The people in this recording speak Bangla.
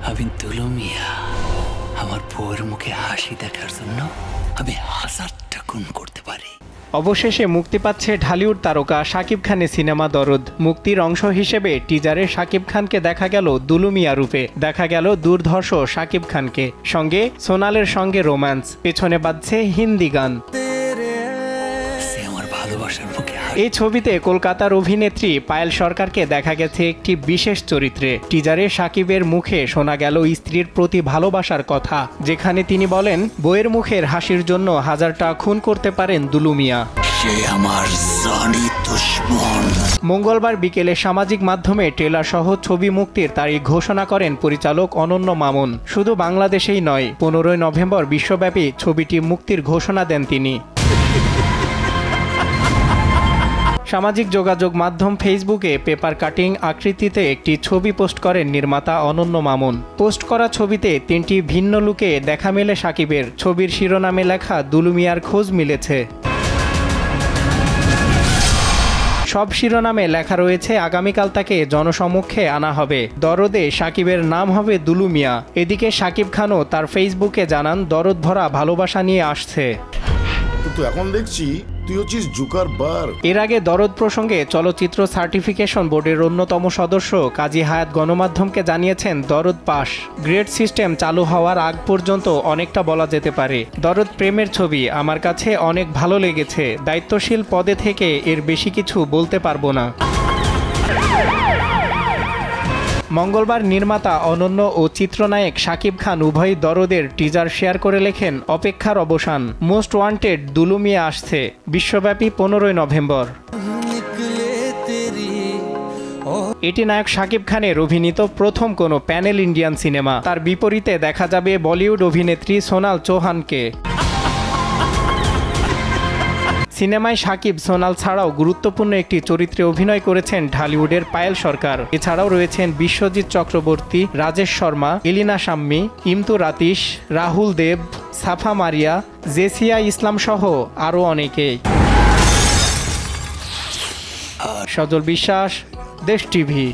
আমি দুলু মিয়া। আমার বউয়ের মুখে হাসি দেখার জন্য আমি 1000টা খুন করতে পারি। অবশেষে মুক্তি পাচ্ছে ঢালিউড তারকা শাকিব খানের সিনেমা দরদ। মুক্তির অংশ হিসেবে টিজারে শাকিব খানকে দেখা গেল দুলু মিয়া রূপে, দেখা গেল দুর্ধর্ষ শাকিব খানকে, সঙ্গে সোনালের সঙ্গে রোম্যান্স, পেছনে বাজছে হিন্দি গান। এই ছবিতে কলকাতার অভিনেত্রী পায়েল সরকারকে দেখা গেছে একটি বিশেষ চরিত্রে। টিজারে শাকিবের মুখে শোনা গেল স্ত্রীর প্রতি ভালোবাসার কথা, যেখানে তিনি বলেন বউয়ের মুখের হাসির জন্য 1000টা খুন করতে পারেন দুলু মিয়া। মঙ্গলবার বিকেলে সামাজিক মাধ্যমে ট্রেলার সহ ছবি মুক্তির তারিখ ঘোষণা করেন পরিচালক অনন্য মামুন। শুধু বাংলাদেশেই নয়, 15 নভেম্বর বিশ্বব্যাপী ছবিটি মুক্তির ঘোষণা দেন তিনি। সামাজিক যোগাযোগ মাধ্যম ফেসবুকে পেপার কাটিং আকৃতিতে একটি ছবি পোস্ট করেন নির্মাতা অনন্য মামুন। পোস্ট করা ছবিতে 3টি ভিন্ন লুকে দেখা মেলে শাকিবের। ছবির শিরোনামে লেখা দুলু মিয়ার খোঁজ মিলেছে। সব শিরোনামে লেখা রয়েছে আগামীকাল তাকে জনসমক্ষে আনা হবে। দরদে শাকিবের নাম হবে দুলু মিয়া। এদিকে শাকিব খানও তার ফেসবুকে জানান দরদ ভরা ভালোবাসা নিয়ে আসছে। কিন্তু এখন দেখছি এর আগে দরদ প্রসঙ্গে চলচ্চিত্র সার্টিফিকেশন বোর্ডের অন্যতম সদস্য কাজী হায়াত গণমাধ্যমকে জানিয়েছেন দরদ পাস। গ্রেড সিস্টেম চালু হওয়ার আগ পর্যন্ত অনেকটা বলা যেতে পারে। দরদ প্রেমের ছবি, আমার কাছে অনেক ভালো লেগেছে। দায়িত্বশীল পদে থেকে এর বেশি কিছু বলতে পারবো না। মঙ্গলবার নির্মাতা অনন্য ও চিত্রনায়ক শাকিব খান উভয়ই দরদের টিজার শেয়ার করে লেখেন অপেক্ষার অবসান, মোস্ট ওয়ান্টেড দুলু মিয়া আসছে বিশ্বব্যাপী 15 নভেম্বর। এটি নায়ক শাকিব খানের অভিনীত প্রথম কোনো প্যানেল ইন্ডিয়ান সিনেমা। তার বিপরীতে দেখা যাবে বলিউড অভিনেত্রী সোনাল চৌহানকে। সিনেমায় শাকিব সোনাল ছাড়াও গুরুত্বপূর্ণ একটি চরিত্রে অভিনয় করেছেন ঢালিউডের পায়েল সরকার। এছাড়াও রয়েছেন বিশ্বজিৎ চক্রবর্তী, রাজেশ শর্মা, এলিনা শাম্মী, ইমতু রাতিশ, রাহুল দেব, সাফা মারিয়া, জেসিয়া ইসলাম সহ আরও অনেকেই। সজল বিশ্বাস, দেশ টিভি।